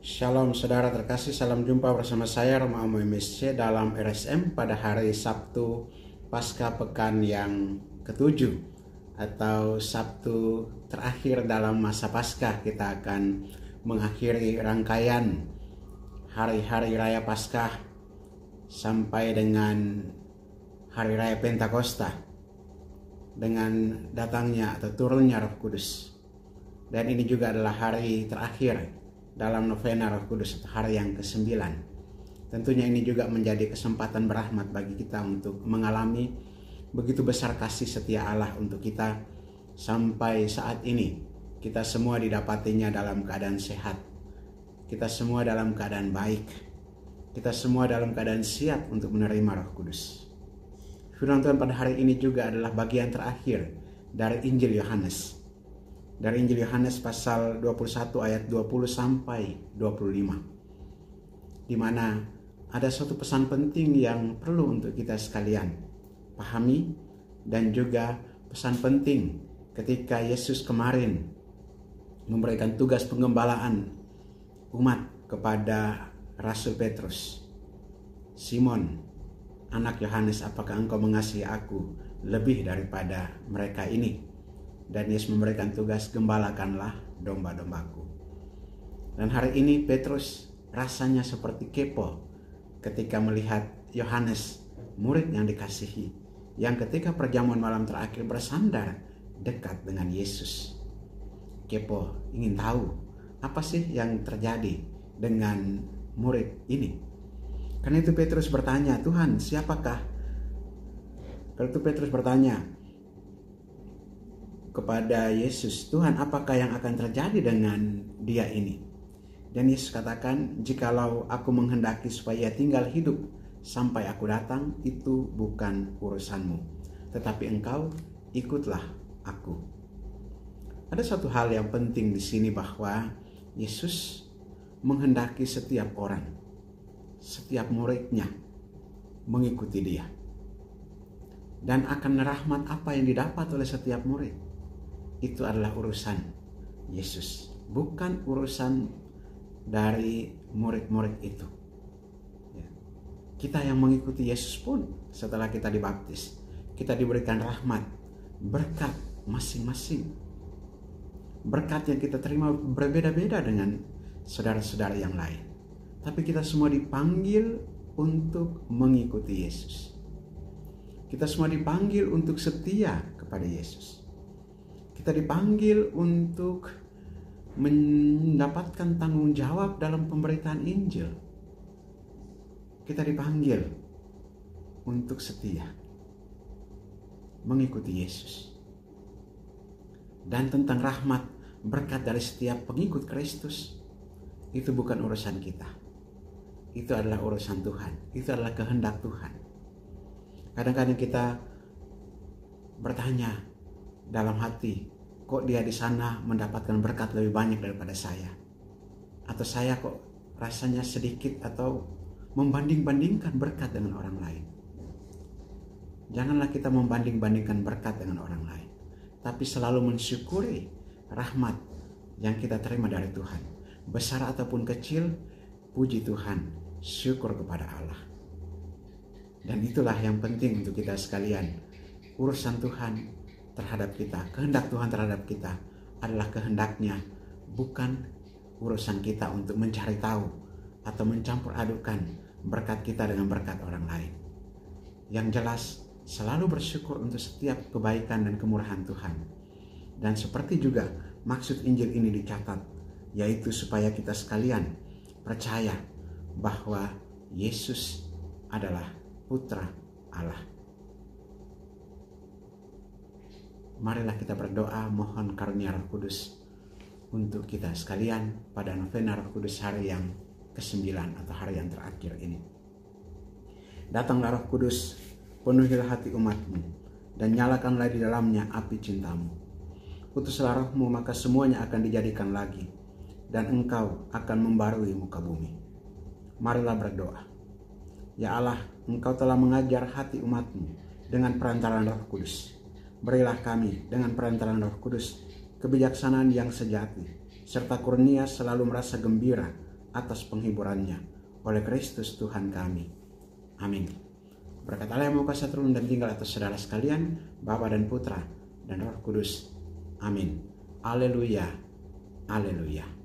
Shalom saudara terkasih, salam jumpa bersama saya Roma Amo MSC dalam RSM pada hari Sabtu Pasca Pekan yang ketujuh atau Sabtu terakhir dalam masa Paskah. Kita akan mengakhiri rangkaian hari-hari Raya Paskah sampai dengan Hari Raya Pentakosta dengan datangnya atau turunnya Roh Kudus. Dan ini juga adalah hari terakhir dalam novena Roh Kudus, hari yang ke-9. Tentunya ini juga menjadi kesempatan berahmat bagi kita untuk mengalami begitu besar kasih setia Allah untuk kita sampai saat ini. Kita semua didapatinya dalam keadaan sehat. Kita semua dalam keadaan baik. Kita semua dalam keadaan siap untuk menerima Roh Kudus. Firman Tuhan pada hari ini juga adalah bagian terakhir dari Injil Yohanes. Dari Injil Yohanes pasal 21 ayat 20 sampai 25. Di mana ada suatu pesan penting yang perlu untuk kita sekalian pahami, dan juga pesan penting ketika Yesus kemarin memberikan tugas penggembalaan umat kepada Rasul Petrus. Simon, anak Yohanes, apakah engkau mengasihi aku lebih daripada mereka ini? Dan Yesus memberikan tugas, gembalakanlah domba-dombaku. Dan hari ini Petrus rasanya seperti kepo ketika melihat Yohanes, murid yang dikasihi, yang ketika perjamuan malam terakhir bersandar dekat dengan Yesus. Kepo, ingin tahu apa sih yang terjadi dengan murid ini. Karena itu Petrus bertanya, Tuhan siapakah? Karena itu Petrus bertanya kepada Yesus, Tuhan apakah yang akan terjadi dengan dia ini? Dan Yesus katakan, jikalau aku menghendaki supaya ia tinggal hidup sampai aku datang, itu bukan urusanmu, tetapi engkau ikutlah aku. Ada satu hal yang penting di sini, bahwa Yesus menghendaki setiap orang, setiap muridnya mengikuti dia. Dan akan rahmat apa yang didapat oleh setiap murid, itu adalah urusan Yesus, bukan urusan dari murid-murid itu. Kita yang mengikuti Yesus pun setelah kita dibaptis, kita diberikan rahmat, berkat masing-masing. Berkat yang kita terima berbeda-beda dengan saudara-saudara yang lain. Tapi kita semua dipanggil untuk mengikuti Yesus. Kita semua dipanggil untuk setia kepada Yesus. Kita dipanggil untuk mendapatkan tanggung jawab dalam pemberitaan Injil. Kita dipanggil untuk setia mengikuti Yesus. Dan tentang rahmat, berkat dari setiap pengikut Kristus, itu bukan urusan kita. Itu adalah urusan Tuhan. Itu adalah kehendak Tuhan. Kadang-kadang kita bertanya dalam hati, kok dia di sana mendapatkan berkat lebih banyak daripada saya? Atau saya kok rasanya sedikit, atau membanding-bandingkan berkat dengan orang lain. Janganlah kita membanding-bandingkan berkat dengan orang lain, tapi selalu mensyukuri rahmat yang kita terima dari Tuhan. Besar ataupun kecil, puji Tuhan, syukur kepada Allah. Dan itulah yang penting untuk kita sekalian. Urusan Tuhan terhadap kita, kehendak Tuhan terhadap kita adalah kehendaknya, bukan urusan kita untuk mencari tahu atau mencampur adukan berkat kita dengan berkat orang lain. Yang jelas, selalu bersyukur untuk setiap kebaikan dan kemurahan Tuhan. Dan seperti juga maksud Injil ini dicatat, yaitu supaya kita sekalian percaya bahwa Yesus adalah Putra Allah. Marilah kita berdoa mohon karunia Roh Kudus untuk kita sekalian pada novena Roh Kudus hari yang ke-9 atau hari yang terakhir ini. Datanglah Roh Kudus, penuhilah hati umatmu, dan nyalakanlah di dalamnya api cintamu. Utuslah rohmu, maka semuanya akan dijadikan lagi, dan engkau akan membarui muka bumi. Marilah berdoa. Ya Allah, engkau telah mengajar hati umatmu dengan perantaraan Roh Kudus. Berilah kami dengan perantaraan Roh Kudus kebijaksanaan yang sejati, serta kurnia selalu merasa gembira atas penghiburannya oleh Kristus Tuhan kami. Amin. Berkat Allah yang Maha Kuasa turun dan tinggal atas saudara sekalian, Bapa dan Putra dan Roh Kudus. Amin. Haleluya. Haleluya.